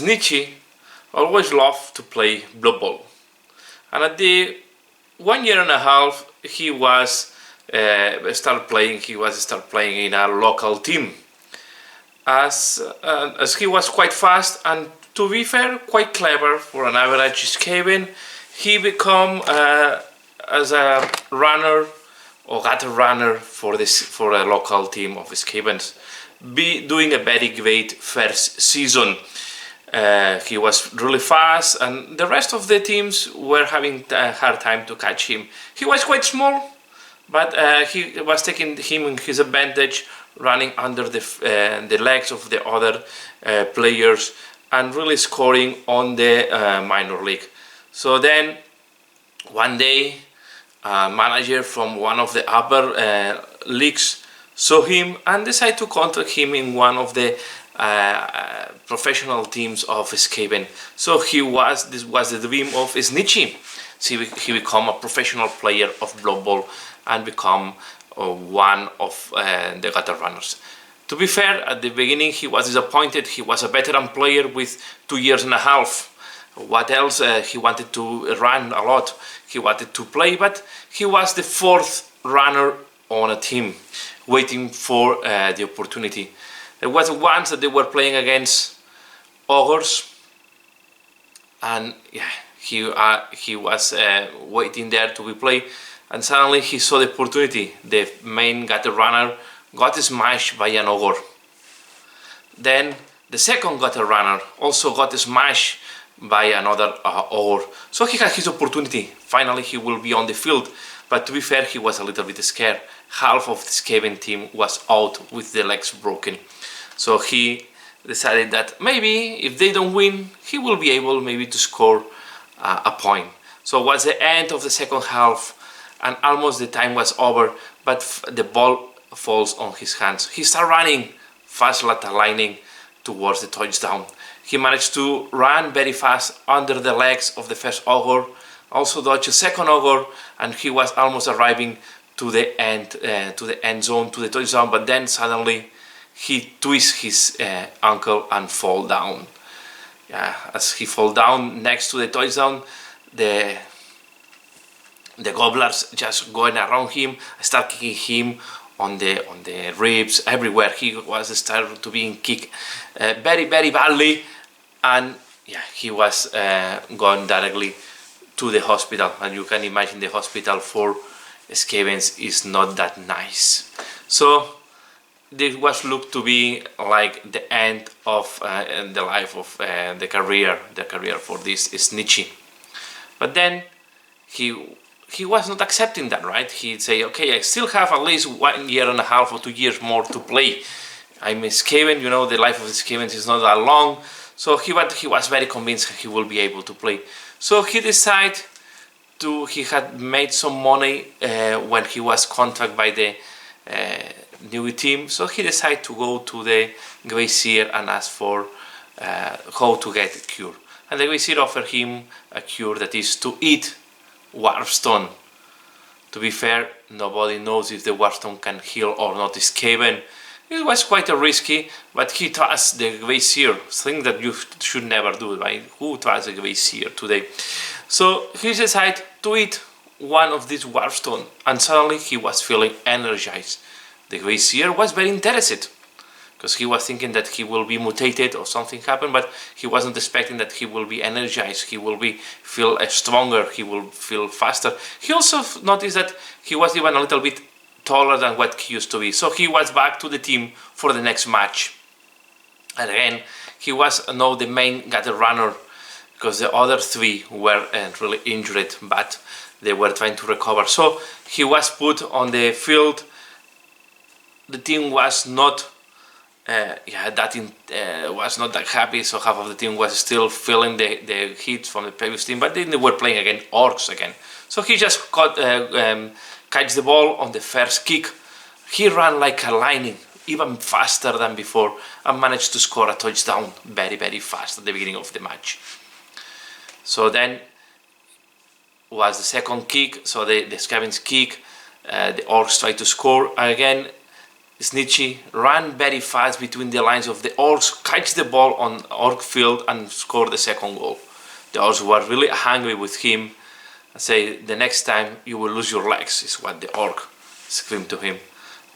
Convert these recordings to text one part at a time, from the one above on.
Snitchy always loved to play Blood Bowl, and at the 1 year and a half he was start playing. He was start playing in a local team, as he was quite fast and, to be fair, quite clever for an average Skaven. He become as a runner or gutter runner for a local team of Skavens, be doing a very great first season. He was really fast, and the rest of the teams were having a hard time to catch him. He was quite small, but he was taking him in his advantage, running under the legs of the other players and really scoring on the minor league. So then one day a manager from one of the upper leagues saw him and decided to contact him in one of the professional teams of Skaven. So this was the dream of Snitchy. So he became a professional player of Blood Bowl and become one of the gutter runners. To be fair, at the beginning he was disappointed. He was a veteran player with 2 years and a half. What else? He wanted to run a lot. He wanted to play, but he was the fourth runner on a team, waiting for the opportunity. There was once that they were playing against ogres, and yeah, he was waiting there to be played, and suddenly he saw the opportunity. The main gutter runner got smashed by an ogre. Then the second gutter runner also got smashed by another ogre. So he had his opportunity. Finally he will be on the field, but to be fair, he was a little bit scared. Half of the Skaven team was out with the legs broken. So he decided that maybe if they don't win, he will be able maybe to score a point. So it was the end of the second half and almost the time was over, but the ball falls on his hands. He started running fast, lining towards the touchdown. He managed to run very fast under the legs of the first ogre, also dodged the second ogre, and he was almost arriving to the end zone, to the touchdown, but then suddenly he twists his ankle and fall down. Yeah, as he fall down next to the touchdown, the gobblers just going around him, start kicking him on the ribs, everywhere. He was started to being kicked very badly, and yeah, he was gone directly to the hospital. And you can imagine the hospital for Skavens is not that nice. So this was looked to be like the end of the life of the career for this Snitchy. But then he was not accepting that, right? He'd say, okay, I still have at least 1 year and a half or 2 years more to play. I'm a Skaven, you know, the life of the Skavens is not that long. So he was very convinced he will be able to play. So he decided he had made some money when he was contacted by the new team. So he decided to go to the Glacier and ask for how to get a cure. And the Glacier offered him a cure that is to eat Warpstone. To be fair, nobody knows if the Warpstone can heal or not Skaven. It was quite a risky, but he trusts the Glacier, thing that you should never do, right? Who trusts the Glacier today? So he decided to eat one of these Warpstone, and suddenly he was feeling energized. The Glacier was very interested, because he was thinking that he will be mutated or something happened, but he wasn't expecting that he will be energized, he will feel stronger, he will feel faster. He also noticed that he was even a little bit taller than what he used to be, so he was back to the team for the next match. And again, he was now the main gutter runner, because the other three were really injured, but they were trying to recover. So he was put on the field. The team was not was not that happy, so half of the team was still feeling the heat from the previous team, but then they were playing against orcs again. So he just catch the ball on the first kick. He ran like a lightning, even faster than before, and managed to score a touchdown very fast at the beginning of the match. So then was the second kick, so the Skavens kick, the orcs tried to score again. Snitchy ran very fast between the lines of the Orcs, catch the ball on Orc field and score the second goal. The Orcs were really angry with him and say, the next time you will lose your legs, is what the Orc screamed to him.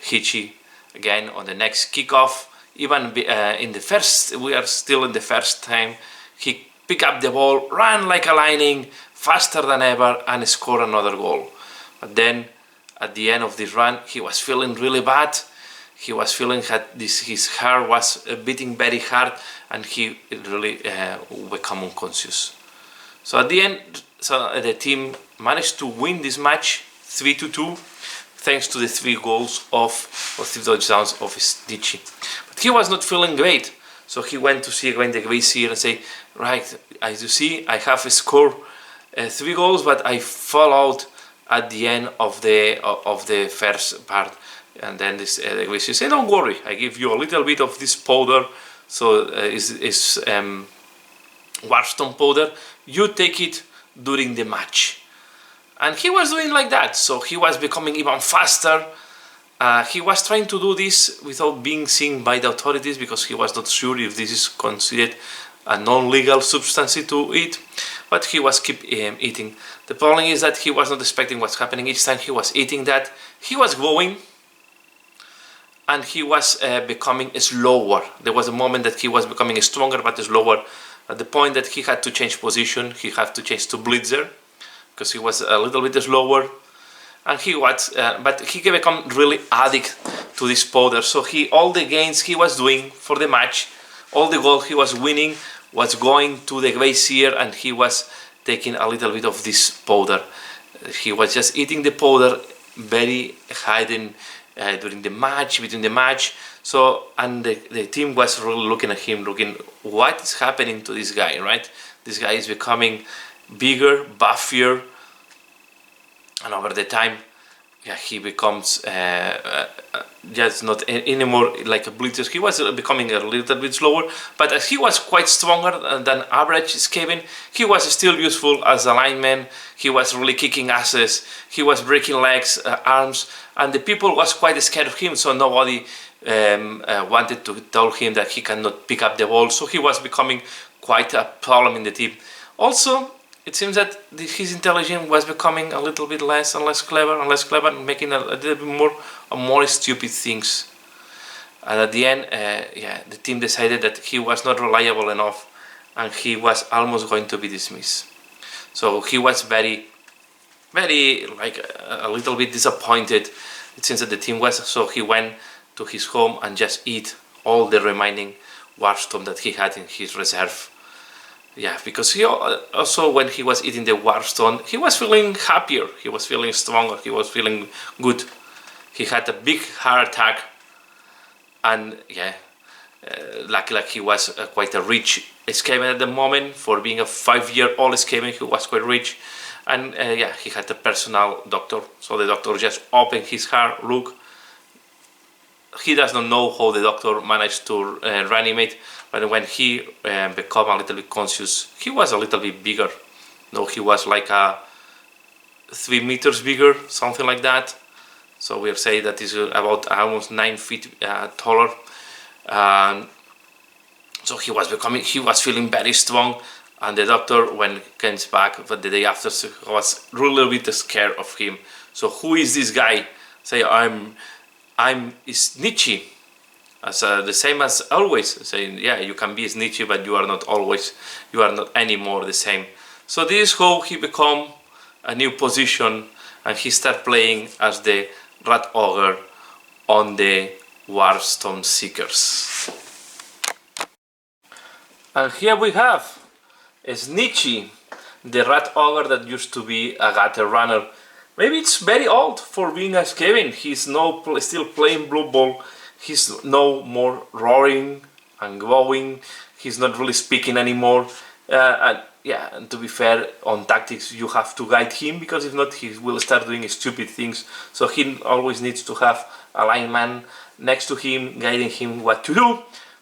Hitchy again on the next kickoff, even in the first, we are still in the first time, he picked up the ball, ran like a lightning, faster than ever, and scored another goal. But then at the end of this run, he was feeling really bad. He was feeling that his heart was beating very hard, and he really became unconscious. So at the end, the team managed to win this match 3-2, thanks to the 3 goals or 3 touchdowns of Snitchy. But he was not feeling great, so he went to see again the Gracier and say, right, as you see, I have scored 3 goals, but I fall out at the end of the first part. And then this the Gracier said, don't worry, I give you a little bit of this powder, so is Warstone powder, you take it during the match. And he was doing like that, so he was becoming even faster. He was trying to do this without being seen by the authorities because he was not sure if this is considered a non-legal substance to eat, but he was keep eating. The problem is that he was not expecting what's happening. Each time he was eating that, he was going and he was becoming slower. There was a moment that he was becoming stronger but slower. At the point that he had to change position, he had to change to Blitzer because he was a little bit slower, and he was, but he became really addicted to this powder. So all the gains he was doing for the match, all the goals he was winning, was going to the Gracier, and he was taking a little bit of this powder. He was just eating the powder, very hidden during the match, between the match. So, and the team was really looking at him, looking, what is happening to this guy, right? This guy is becoming bigger, buffier, and over the time, yeah, he becomes just not anymore like a Blitzer. He was becoming a little bit slower, but as he was quite stronger than average Skaven, he was still useful as a lineman. He was really kicking asses, he was breaking legs, arms, and the people was quite scared of him, so nobody wanted to tell him that he cannot pick up the ball, so he was becoming quite a problem in the team. Also, it seems that his intelligence was becoming a little bit less and less clever, making a little bit more stupid things. And at the end, yeah, the team decided that he was not reliable enough, and he was almost going to be dismissed. So he was very, like a little bit disappointed. It seems that the team was, so he went to his home and just eat all the remaining Warstone that he had in his reserve. Yeah, because he also, when he was eating the Warstone, he was feeling happier, he was feeling stronger, he was feeling good. He had a big heart attack, and yeah, luckily he was quite a rich Skaven at the moment. For being a 5-year-old Skaven, he was quite rich, and yeah, he had a personal doctor. So the doctor just opened his heart, look. He does not know how the doctor managed to reanimate, but when he became a little bit conscious, he was a little bit bigger. No, he was like 3 meters bigger, something like that. So we'll say that is about almost 9 feet taller. So he was feeling very strong, and the doctor, when he came back the day after, was a little bit scared of him. So who is this guy? Say, I'm Snitchy, as the same as always, saying, yeah, you can be Snitchy, but you are not always, you are not anymore the same. So this is how he become a new position, and he started playing as the Rat Ogre on the Warstone Seekers. And here we have Snitchy, the Rat Ogre that used to be a gutter runner. Maybe it's very old for being a Skaven. He's now still playing Blue Ball. He's no more roaring and glowing. He's not really speaking anymore. And yeah, and to be fair, on tactics you have to guide him, because if not he will start doing stupid things. So he always needs to have a lineman next to him, guiding him what to do.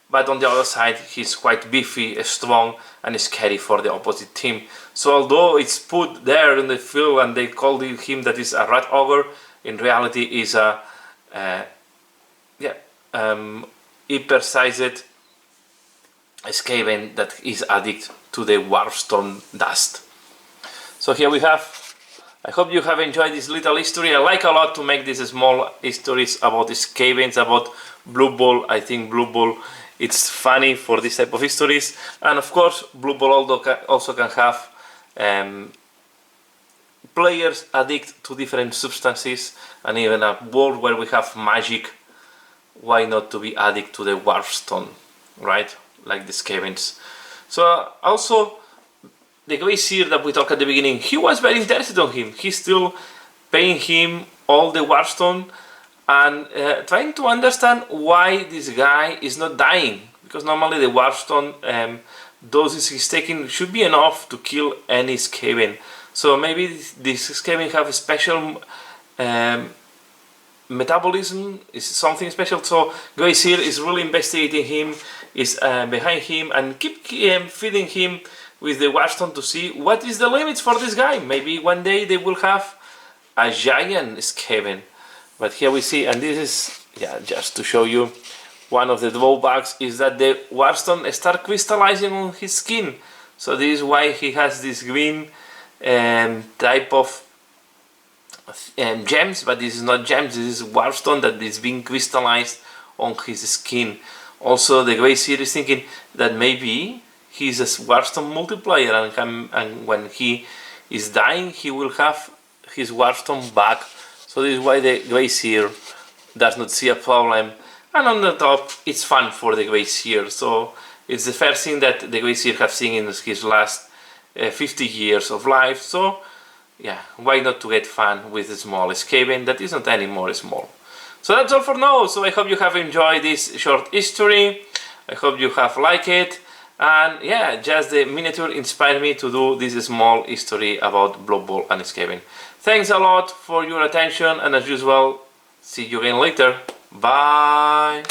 But on the other side, he's quite beefy, strong, and scary for the opposite team. So although it's put there in the field and they call him that is a Rat Ogre, in reality is a yeah, hyper-sized Skaven that is addicted to the Warstone dust. So here we have. I hope you have enjoyed this little history. I like a lot to make these small histories about the Skavens, about Blue Ball. I think Blue Ball it's funny for this type of histories, and of course Blue Ball also can have players addict to different substances, and even a world where we have magic. Why not to be addicted to the Warstone, right? Like the Skavens. So also the Glacier that we talked at the beginning, he was very interested on him. He's still paying him all the Warstone and trying to understand why this guy is not dying. Because normally the Warstone doses he's taking should be enough to kill any Skaven. So maybe this Skaven have a special metabolism, is something special. So Glacier is really investigating him, is behind him, and keep feeding him with the Warstone to see what is the limits for this guy. Maybe one day they will have a giant Skaven. But here we see, and this is, yeah, just to show you, one of the drawbacks is that the Warstone start crystallizing on his skin. So this is why he has this green type of gems, but this is not gems, this is Warstone that is being crystallized on his skin. Also the Glacier is thinking that maybe he's a Warstone multiplier, and when he is dying he will have his Warstone back. So this is why the Glacier does not see a problem, and on the top it's fun for the Glacier. So it's the first thing that the Glacier has seen in his last 50 years of life. So yeah, why not to get fun with a small Skaven that is not anymore small. So that's all for now. So I hope you have enjoyed this short history. I hope you have liked it. And yeah, just the miniature inspired me to do this small history about Blood Bowl and Skaven. Thanks a lot for your attention, and as usual, see you again later. Bye!